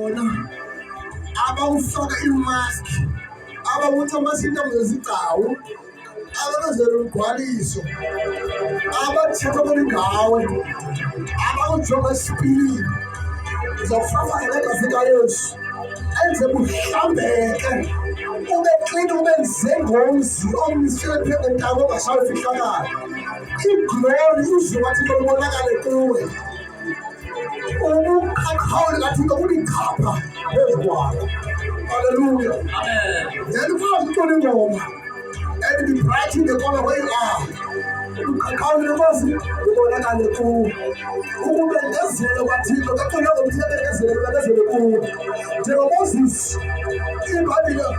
khona abawufaka imask abawuthi amasinta ngezigcawu abazela umgwaliso abathetha ngawe abawujonga isipilini uzawufafa ngegazi likaYesu enze buhlambeke ube clean ube nzengomzi omnisele phezu kwentaba ongasayifihlakala iglory uzowathi lobonakale kuwe ubuqhaqhawule kathixo kulikhapha phezu kwakho. Hallelujah. Amen. Then ukwazi ucula ingoma and be bright in the corner where you are. Uqhaqhawule ukwazi ubonakale kuwe ukubendezele kwathixo kakhona ngomthebezele kuwe njengoMoses iBhayibheli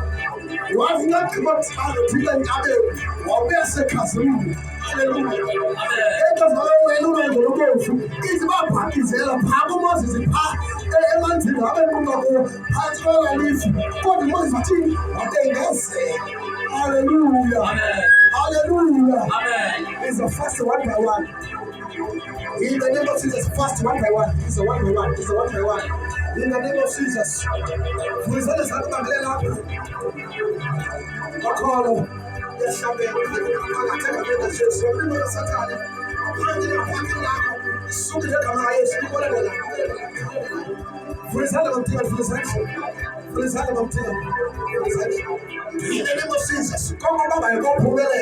wazi ngagqiba kuthalo thina entabeni wabuya sekhazini. Hallelujah. Amen. Unobofu ithi babhakizela phaa kuMoses phaa emanzini abenquma kuwo phakathi kwalalifu kodwa uMoses athini wabengezela. Hallelujah. Amen. Hallelujah. Amen. It's the first one by one. In the name of Jesus, first one by one. It's a one by one. It's a one by one. In the name of Jesus. Muzele sakubambele lapha. Bakholo. Yeshabe. Akatheka benda Jesu. Umuntu Sathane. Phandle lapha lapho. Suke ngegama laYesu. Ikolele lapha. Vulisana bamthika, vulisana bamthika. In the name of Jesus. Come on, Baba, go pumele.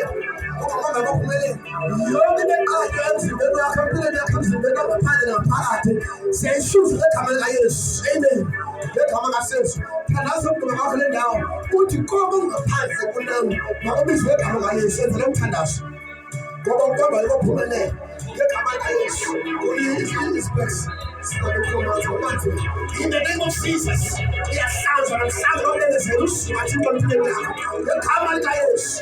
Yonke neqhayo emzimbeni wakho empilweni yakho emzimbeni wangaphandle naphakathi siyayishuza ngegama likaYesu. Amen. Ngegama likaYesu. Thandaza umntu wakho le ndawo uthi konke okungaphandle kunawe makubizwe ngegama likaYesu. Enzele umthandazo ngoba uqamba lokuphumelela ngegama likaYesu. In the name of Jesus, yes, sounds and sound of the Zeus, I think I'm doing the common guys.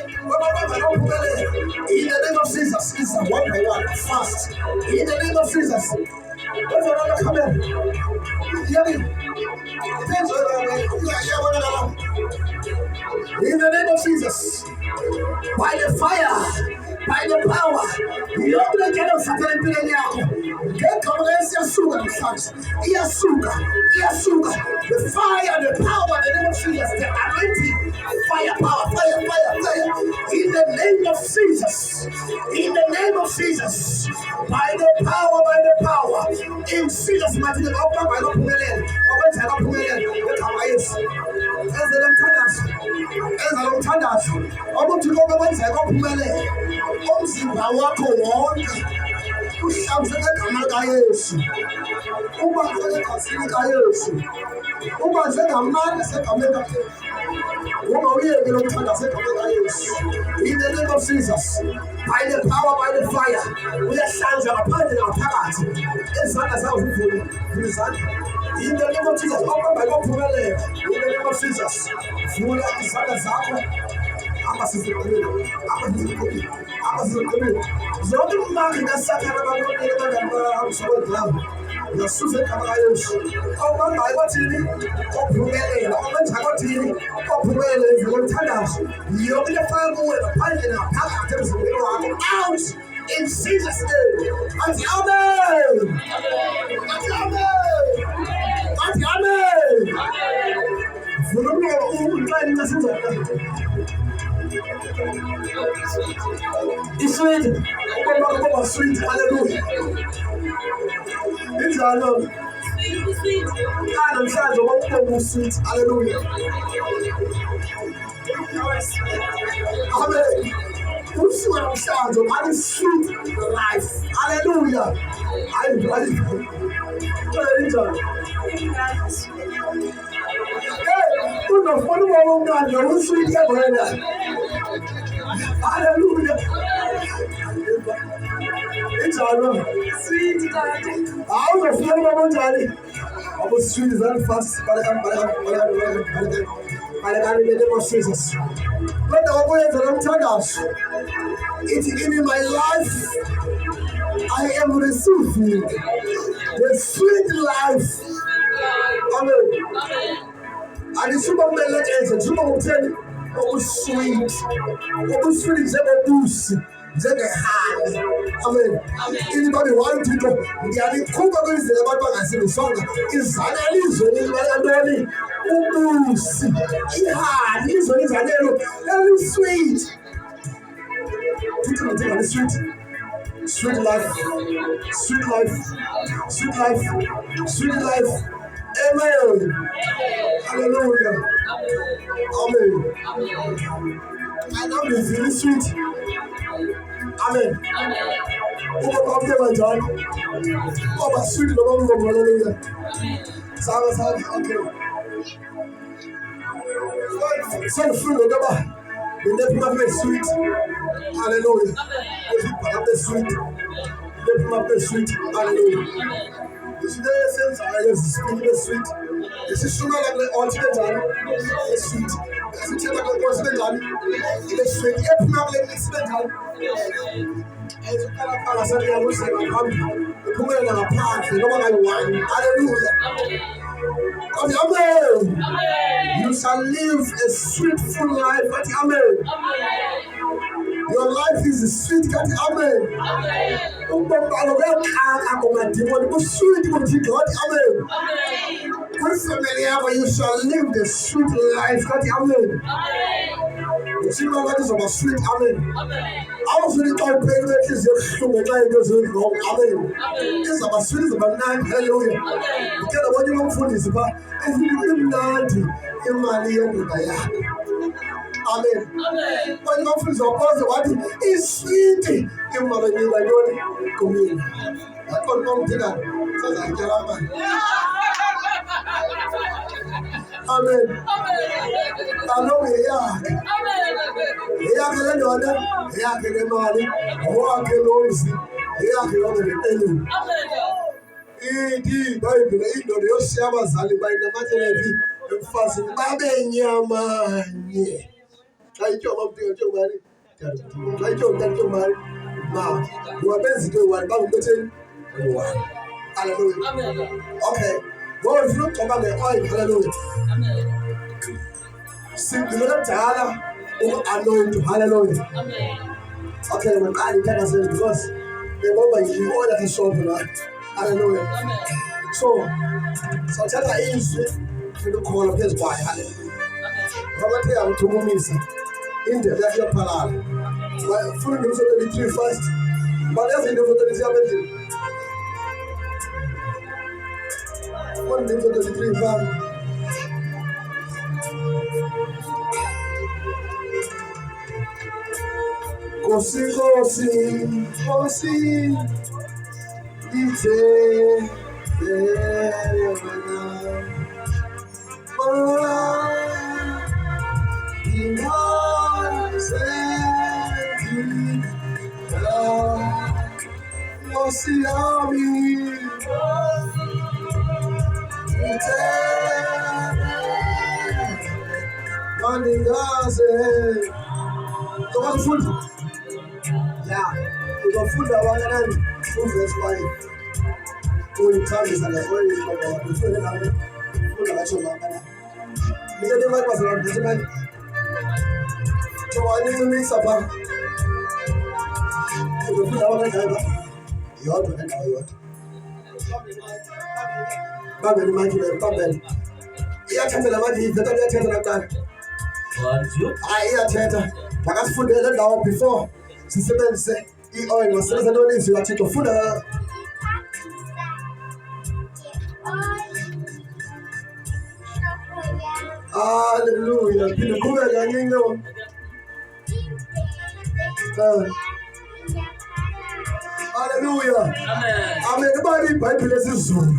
In the name of Jesus, it's a one by one, fast. In the name of Jesus, there's another comment. In the name of Jesus, by the fire, by the power, you open the gate of Satan and the fire, the power, the name of Jesus, the anointing, fire, power, fire. In the name of Jesus, in the name of Jesus, by the power, in Jesus' mighty name, open by the million, umzimba wakho wonke uhlanzwe ngegama likaYesu, ubanjwe ngegazini likaYesu, ubanjwe ngamandla segama likaYesu, ungawuyekela umthandazo segama likaYesu. In the name of Jesus, by the power, by the fire, uyahlanzwa ngaphandle naphakathi, izandla zakho zivule izandla. In the name of Jesus, open by God. In the name of Jesus, vula izandla zakho. Zonke umbangela kaSathane ababonile abangabamsokolayo yasuze egama likaYesu. Awubangayo kwathini ophumelela, owenza kwathini ophumelela ezele umthandazo. Yonke into efana kuwe ngaphandle naphakathi emzimbeni wakho out in Jesus' name. Athi amen. Athi amen. Athi amen. Vula umlomo uqale ngasenzayo. It's sweet. Come sweet. Hallelujah. It's all sweet. God, I'm trying to walk sweet. Hallelujah. Amen. Who's what I'm saying? What is sweet life? Hallelujah. I believe. Hey, who's the funny one? God, you're sweet. Hallelujah. It's all right. Sweet daddy. I was a friend of my daddy. I was sweet very fast. In the name of Jesus. Let the words that I'm telling us. It's in my life. I am receiving the sweet life. Amen. And the Superman legends, Superman sweet, sweet is ever boost. Amen. Anybody want to know? The Kuba is the Baba and Song is an illusion in my Honey, umusi, ihani, izolizanelo, very sweet. Very sweet. Sweet life. Sweet life. Sweet life. Sweet life. Amen. Hallelujah. Amen. I love you. Very sweet. Amen. Come here, John. Oh, my sweet Lord. Hallelujah. Okay. So the fruit of God. The name of the sweet. Hallelujah. The sweet. The name of the sweet. Hallelujah. This is the essence. I am speaking the sweet. This is sooner like the ultimate time. The sweet. This is like the ultimate time. The sweet. Every man like the ultimate time. As you kind of follow something, I will say, the woman in a park, the woman I want. Hallelujah. Amen. You shall live a sweetful life. Amen. Your life is a sweet. Amen. You shall live the sweet life. Amen. You know what is about sweet. Amen. I was really talking about this. Amen. It's about sweet. It's about nine. Hallelujah. You get what you want for this. But if you not in my Amen. But you want for what is sweet in my community. That's what I'm doing. So I get Amen. I know we are. We are the Lord. We are the money. We are the Lord. We are the Lord. Indeed, Bible. Indeed, you share us all by the matter of fasting. Babenyama. Like your mom, your married. Like your married. Now, you are busy doing what I'm getting. Hallelujah. Okay. God is not about the oil. Hallelujah. Sing the Lord Ta'ala. Anointed. Hallelujah. Okay, when I can say because the moment you all that is so good. Hallelujah. So Tata is the call of his boy. Hallelujah. Probably I'm to move India, that's your parallel. My full news of the 23 first, but that's in the 47. One news of the 23 first. Kosi, ite, yeah, we got food that one and food that's why only time is like only the food that actually we get the mic was around this man. So I need to mix up the food that one you ought to enter you ought. Babel, imagine Babel. Yeah, tell the magic, the tell the I hear theater. But as food they let before. Sister Ben say, "Eat oil." My son don't need you. I take the food. Hallelujah. Be the cool guy, you know. Hallelujah. Amen. Nobody by places soon.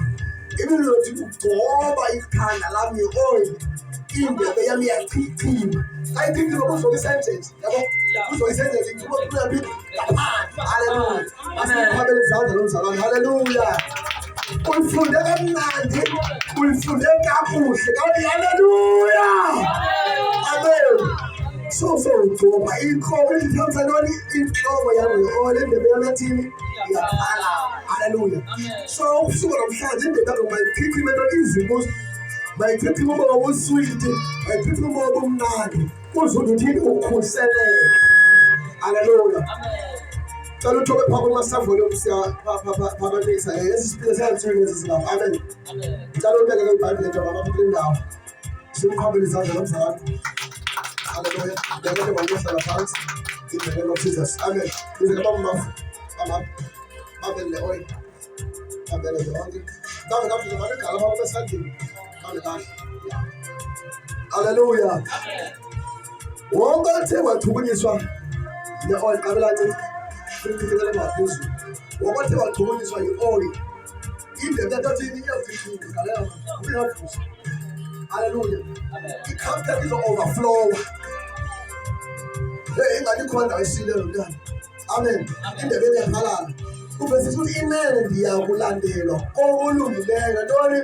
Even though you go by can allow me oil. In the Miami team. I think you know the sentence. So he said that it's going to be hallelujah. Hallelujah. We feel the magic. We feel the caboose. Hallelujah. Amen. So my encourage comes and only if all in the Miami team. Hallelujah. So what I'm saying, that my people are easy. My people are sweet. My people are mad. What's what you did? Hallelujah. So look at Papa myself for them. Papa makes a let's speak the same thing as love. Amen. Njalo ubeke le Bible nje mama kule ndawo. Simkhambele izandla nomzalwane. Hallelujah. Ngeke bangehlala phansi. In the name of Jesus. Amen. Ize kama mama abele oil. Abele oil. Dawe dawe zamani kala baba besandini. Hallelujah. Hallelujah. Amen. Wonke othe wathukunyiswa ne-oil qabela ncane. Kukhithekele ngaphezulu. Wonke othe wathukunyiswa yi-oil. Indebe yathini iyazithini ngaleyo uyavuza. Hallelujah. It comes to the overflow. Hey, ingani khona ayisile mntana. Amen. Indebe yakhalala. Ube sithi imene ndiyakulandelwa okulungileyo ntoni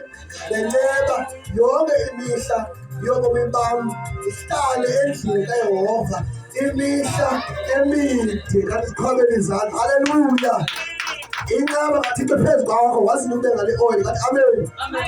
lenceba yonke imihla yobomi bam ihlale endlini kaYehova imihla emide kanti siqhubele izandla. Hallelujah. Inceba kaThixo phezu kwakho wazi ube ngale oil kanti amen. Amen.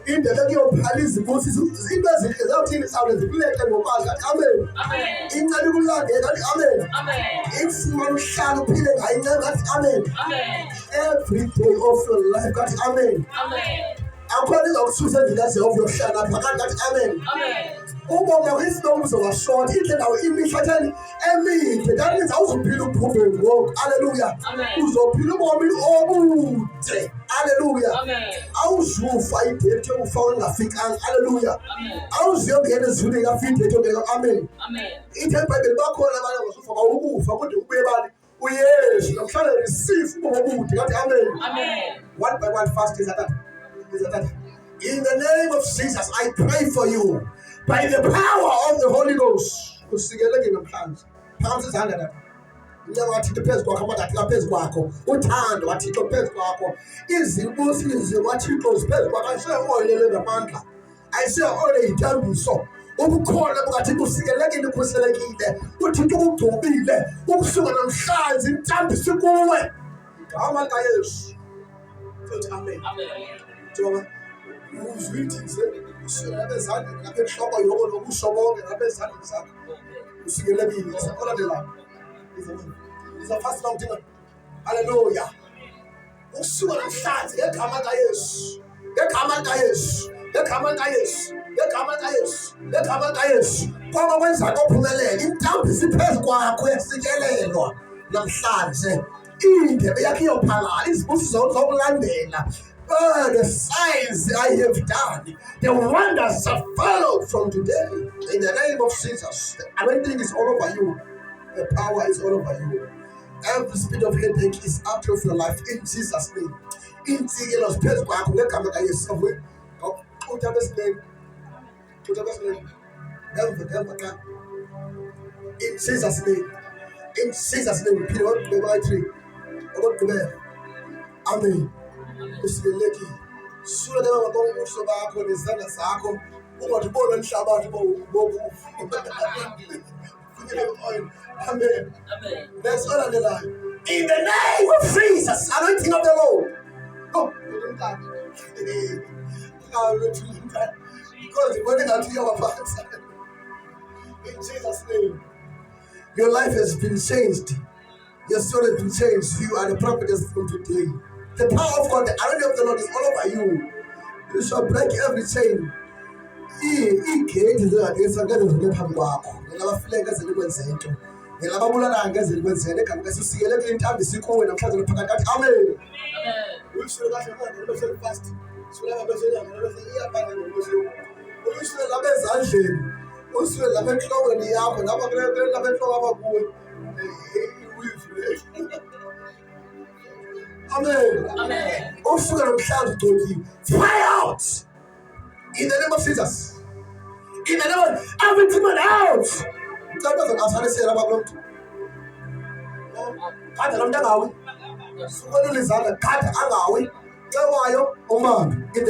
Indebe kuyophala izibusiso into ezinhle zawuthini sawule zikuleke ngokwazi kanti amen. Amen. Inceba ikulande kanti amen. Amen. Ifuma umhlalo uphile ngayo inceba kanti amen. Amen. Every day of your life kanti amen. Amen. Akhona izokususa endlini of yokuhlala phakathi kanti amen. Amen. Ubomi kwisinomo uzowashort indlela imihla emide that means awuzophila ubhubhe ngoku. Hallelujah. Uzophila ubomi obude. Hallelujah. Amen. Awuzufa idate yokufa ungafikanga. Hallelujah. Amen. Awuziyongena ezulwini kafika idate yongena. Amen. Amen. Ithe iBhayibheli bakhona abanye abazufa bawukufa kodwa ubuye bani uyesu namhlanje receive ubomi obude kanti amen. Amen. One by one fast is that. In the name of Jesus, I pray for you by the power of the Holy Ghost. Kusikeleke namhlanje. Phansi izandla lapha. Unyaka waThixo phezu kwakho amathathu phezu kwakho. Uthando waThixo phezu kwakho. Izibusiso waThixo phezu kwakho. Ayisho-oil ngamandla. Ayisho-oil yithambiso. Ubukhona bukaThixo usikelekile ukhuselekile. UThixo ukugcobile. Ukusuka namhlanje inthambiso kuwe. Igama likaYesu. Amen. Amen. Jonga. Uzwithise usuka bezandla lapha enhloko yoko nokusho bonke lapha ezandleni zakho. Usikelekile sakolandela. Is a fast long thing. Hallelujah. Usuka namhlanje ngegama likaYesu. Ngegama likaYesu. Ngegama likaYesu. Ngegama likaYesu. Ngegama likaYesu. Kwaba kwenza kophumelela intambisi phezu kwakho yasikelelwa namhlanje. Indebe yakhe iyophalala izibusiso zokulandela. The signs I have done, the wonders have followed from today. In the name of Jesus, the anointing is all over you. The power is all over you. Every spirit of headache is out of your life in Jesus' name. In Jesus' name. Put up his name. In Jesus' name. In Jesus' name. Peter, amen. Usikeleki sura leo wabongo usoba wako nezana zako ungatibona umhlabathi bobu. Amen. Amen. Let's honor the Lord. In the name of Jesus, anointing of the Lord. Go. Because the body that you have in Jesus' name. Your life has been changed. Your story has been changed. You are the prophetess from today. The power of God, the army of the Lord is all over you. You shall break every chain. Igate zingagezangene ngaphambi kwakho. Ngelabafileyo ngezikwenze into. Ngelababulala ngezikwenzele kanti sisikeleke intambi sikuwe namhlanje phakathi. Amen. Amen. Usho kahle manje lo fast. Sula ngabezela iyabhanga ngomshini. Usho labezandleni. Usho labenhlokweni yakho lapha labenhloko abakuwe. Amen. Amen. Fly out. In the name of Jesus. In the name of every demon out. In the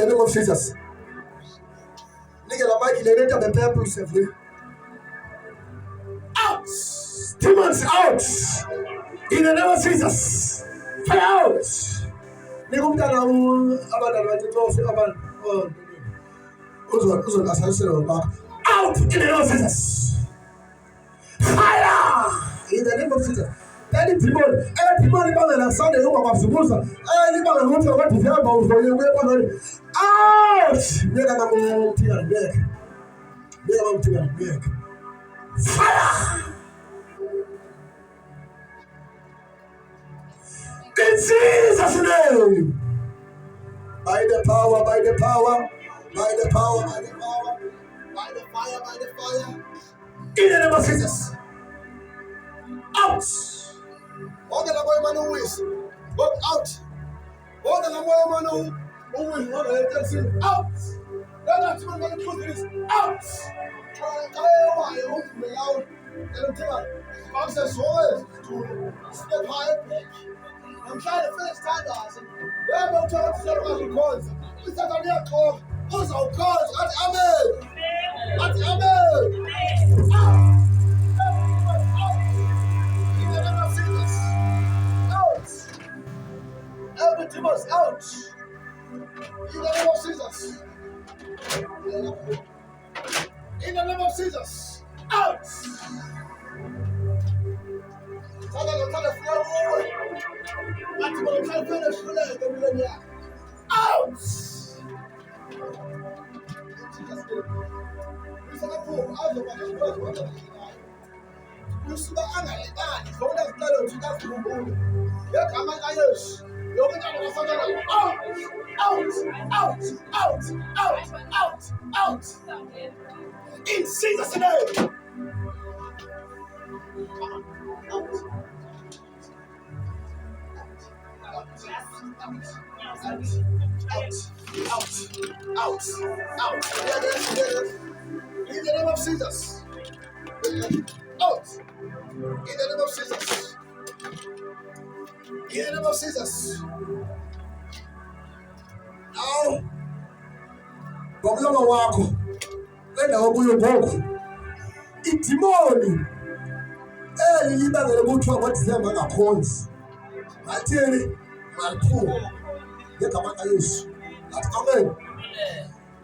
name of Jesus. Out. Demons out. In the name of Jesus. Fly out. Out in the name of Jesus. Fire in the name of Jesus. Any demon, libanga Sunday, you are Subusa, any libanga who are to hear about for you. Out! Make a neck. Fire! In Jesus' name! By the power, by the fire. In the name of Jesus. Out! All the man who is, go out. All the man who will not let you out. That's what I'm going to do. Out! I'm trying to finish time, guys. We're going to talk to the calls. We said I'm here call. Who's our calls? Amen. In the name of Jesus. Out. Every demon's out. In the name of Jesus. In the name of Jesus. Out. Out. Out. In Jesus' name. Out. In the name of Jesus. Out. In the name of Jesus. In the name of Jesus. Now, Bogama wako. Lenda wabuyo boku. Itimoni. Libanga lebutwa batizema ngakhonzi. Bathini maliphu. Ngekamaka Yesu. Amen.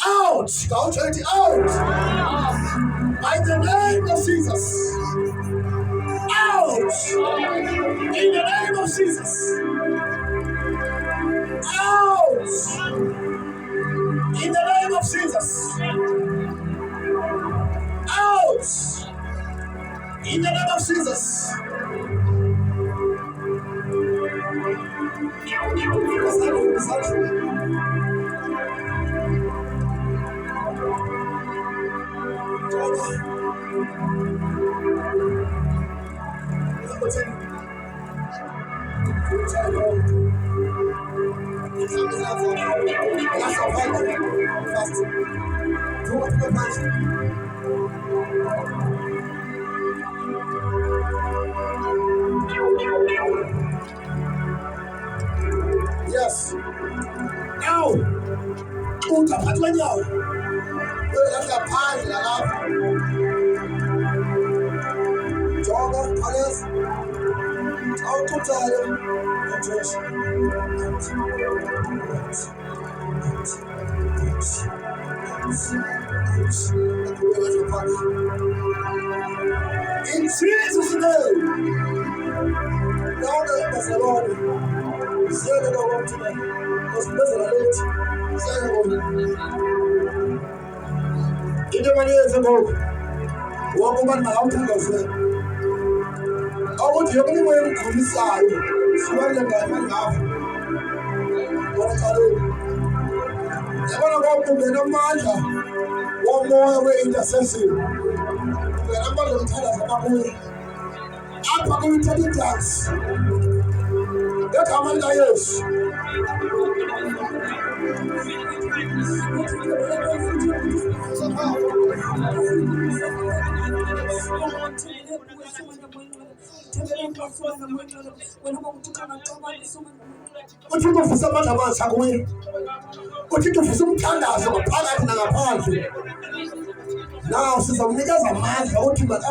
Out! Out! By the name of Jesus. Out! In the name of Jesus. Out! In the name of Jesus. Out! In the name of Jesus. Yes. Now, utapatwa nyao. Wewe katika pale la lava. Joga, Palace. Out of time. In Jesus' name. Now the Lord. Say the Lord to them. In the money is about one woman out to us. I want you to be able to decide. Swallow them by my mouth. What I do. I want to walk to the Manja. One more way intercession. When I'm going to tell us about me, I'm going to tell you that. That's how many years. What you do for someone about Sakwe? What you do for some candidates of a pilot and a party? Now, since I'm niggas a man, I want you to have a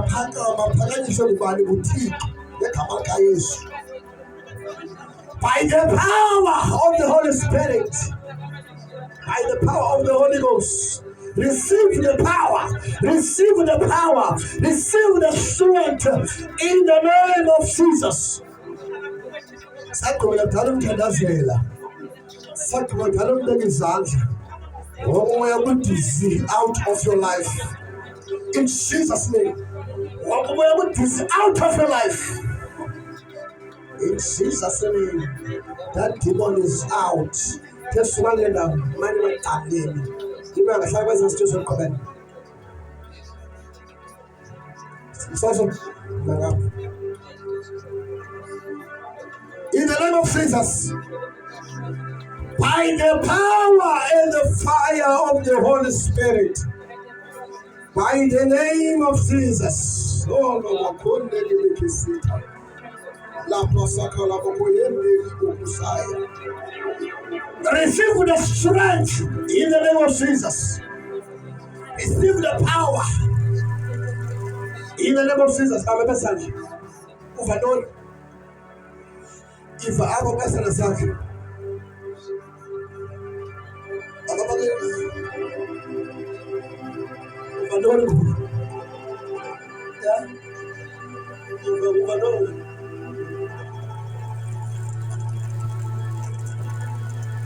pack of a financial body boutique. By the power of the Holy Spirit, by the power of the Holy Ghost, Receive the power. Receive the power. Receive the strength in the name of Jesus. Sakhona dala umthandazela. Sakhona dala umthandazela. Womoya kudizi out of your life. In Jesus' name. Womoya kudizi out of your life. In Jesus' name. That demon is out. Just one letter. Money again. Give me a five and just comment. It's also in the name of Jesus. By the power and the fire of the Holy Spirit, by the name of Jesus, receive the strength in the name of Jesus. Receive the power in the name of Jesus. I'm a message. If I have a message,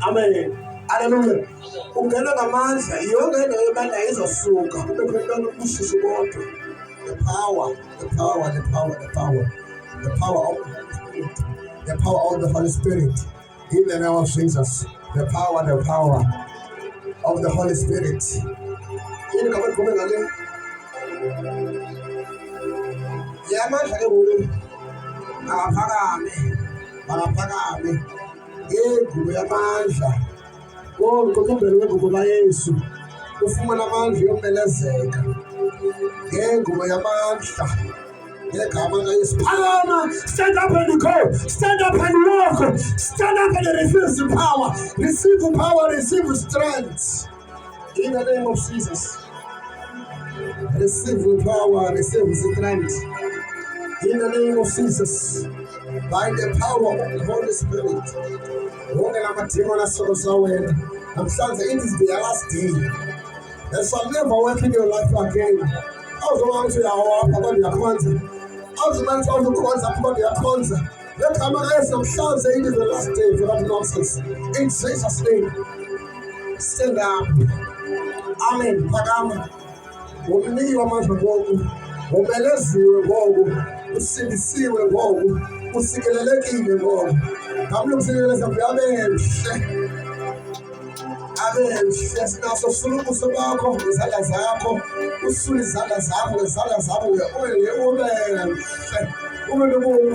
Amen. Hallelujah. Ungena ngamandla yonke into ebanda izosuka kube khona ubushushu bodwa. The power of the Holy Spirit in the name of Jesus. The power of the Holy Spirit. Yini kama kume ngale yamandla ke wulu akaphakame yegulu yamandla ngokumbele wegugu kaYesu ufumana amandla yomelezeka ngengubo yamandla ngegama kaYesu. Phakama, stand up and go, stand up and walk, stand up and receive the power, receive power, receive strength in the name of Jesus. Receive power, receive strength in the name of Jesus. By the power of the Holy Spirit. It is the last day. And so never work in your life again. I was going to our about your concert. I was going to the concert about your concert. Let come and some shout say it is the last day for that nonsense. In Jesus' name. Stand up. Amen. Pagama. Umini wa majogo. Umeleziwe gogo. Usibisiwe gogo. Usikelelekile gogo. Kamlo usikeleleza amen. Amen. Sinaso suluku sabakho ngezandla zakho. Usule izandla zakho ngezandla zakho ube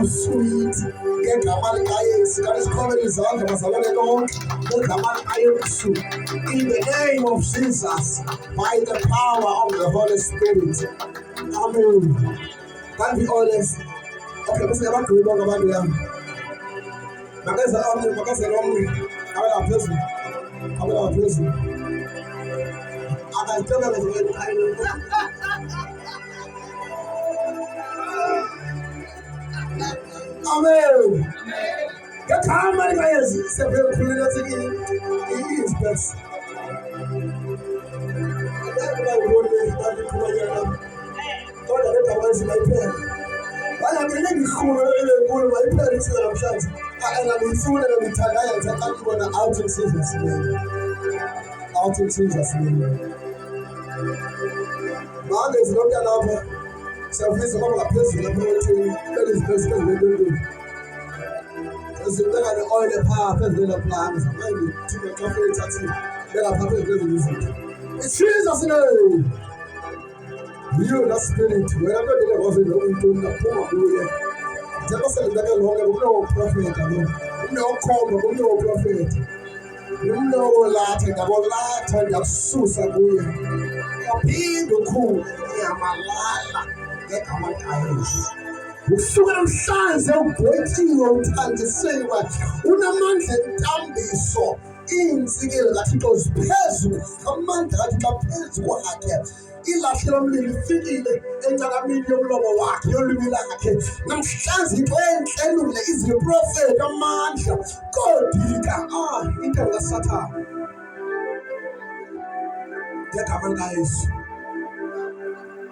sweet ngegama likaYesu. Kanti sikhomele izandla bazalwane lonke ngegama likaYesu. In the name of Jesus, by the power of the Holy Spirit. Amen. Can't be honest. Okay, bese yabagqiba bonke abantu yami. Makeza lonke abela phezulu. Abela phezulu. Akayithola ngezwe kaYesu. Amen. Ngegama likaYesu siyakhuleka sithi is best. Out in Jesus' name. Out in Jesus' name. God is not enough. So please come and place the authority. That is best we do. So look at the oil, the power, the plans. Maybe to the company taxi. Then I have to do this. It's Jesus' name. You, the spirit, wherever the was in the poor, tell us that the Lord no prophet, no call, no prophet, no Latin, about Latin, of Susa, people cool, Yamalala, get on my eyes. Usuka mhlanze ubhothiwe uthande sewa unamandla entambiso inzikile kaThixo ziphezulu amandla kaThixo phezu kwakhe ilahle lomlilo lifikile encakamini yomlomo wakhe yolwimi lakhe namhlanze into enhle elungile iziprofeti amandla kodika into kaSathane Ngegama likaYesu.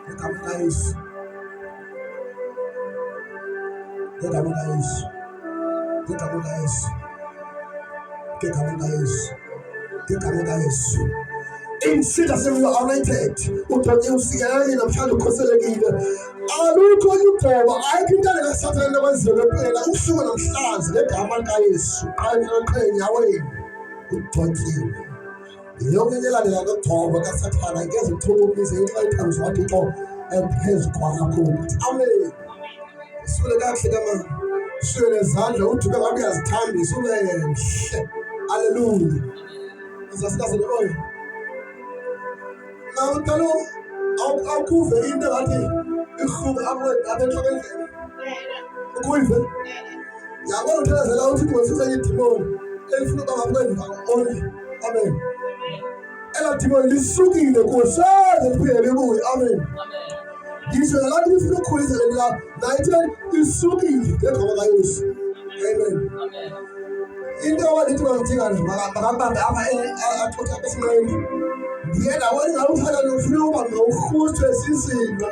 Ngegama likaYesu. Ngegama likaYesu. Ngegama likaYesu. Ngegama likaYesu. Ngegama likaYesu. Insida sengiyanated uthonye usikele namhlanje ukhoselekile alukho ugoba ayikintana kaSathane kwenzele phela usuku namhlanje ngegama likaYesu qhayiqhenye yaweni uthonyiwe yonke elandela lokugcoba kaSathane ngeze ukuthokomise ngenxa yethambo wathi xo phezu kwakho. Amen. Sule kahle kamama. Sule nezandla uthi ngabe uyazithambisa ube mhle. Hallelujah. Izasikaze loyo. Ngicela awukuve into ngathi ihubo abenhlokweni. Ukuyive? Yabona uthezela uthi ngosisa idimoni elifuna bangakwenza only. Amen. Ela dimoni lisukile kusaze liphele kuye. Amen. Ngisho nalapho ufuna ukukhulisa la nayithi lisukile ngegama likaYesu. Amen. Into awalithi bangithingana makabambe apha axoxa esinqeni. Yena wena uthanda nofuna uba ngawukhutshwe sizinga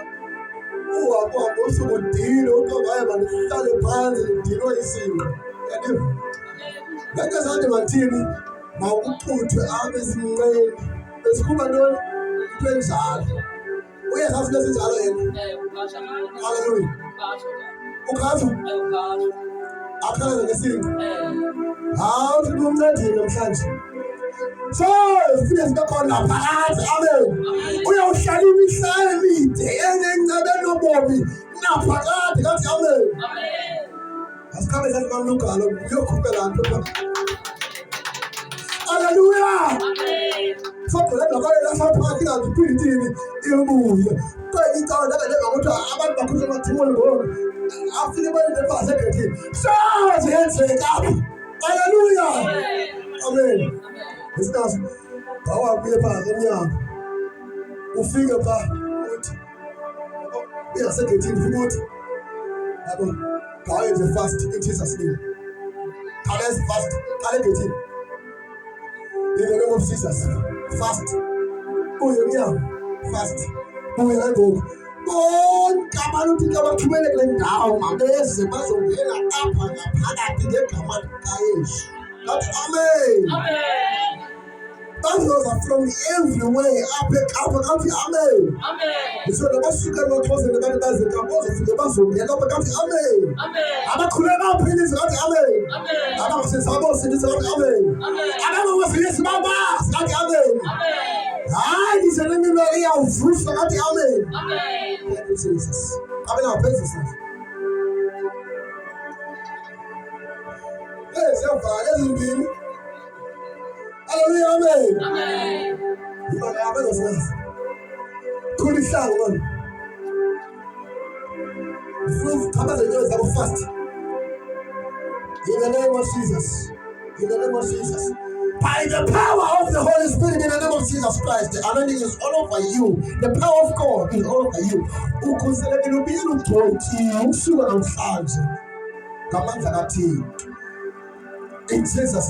uhambo usukudile uqongaye banihlale phansi lidinwe isinga yadiva ngeke zathi bathini mawukuxuthwe apha esinqeni besikhumba ntoni into enjalo uyazazi into ezinjalo yena. Haleluya. Ukhathwa akhalaza ngesinga hawu uthi kumncedile namhlanje. So, sifike sibekhona phakathi. Amen. Uyawuhlala imihla emide enencebeni nobomi naphakathi kathi amen. Amen. Asikhambe sathi mamlugalo uyokhupela nto. Haleluya. Amen. So, kodwa kwale laphakathi kanti philithini ibuye. Kweli icala ngokuthi abantu bakhutshwa amathimoni ngoba afike bayinde phase egethini. So, ziyenzeka. Haleluya. Amen. Isikhathi bawabuye phakathi emnyango ufike pha uthi uyasegethini ufike uthi yabo kawenze fast in Jesus name. Let's fast. Kale gethini. In the name of Jesus. Fast. Uye emnyango. Fast. Uye ngoku. Bonke abantu uthi abathumele kule ndawo mabeze bazongena apha ngaphakathi ngegama likaYesu. That's amen. Amen. Those are from everywhere. Up, country, amen. Amen. So the most you can not cause the man does the campus of the muscle, the other country, amen. Amen. I'm a Kurema penis, amen. Amen. I don't say Samos in this, amen. Amen. I don't know what's this, Mama, amen. Amen. Ah, this is an enemy of fruits, amen. Amen. Thank you, Jesus. Amen. Our business. Yes, your father is in. Hallelujah, amen. Amen. You are the best. Could you shout one? Come on, let's have a fast. In the name of Jesus. In the name of Jesus. By the power of the Holy Spirit, in the name of Jesus Christ, the anointing is all over you. The power of God is all over you. In Jesus'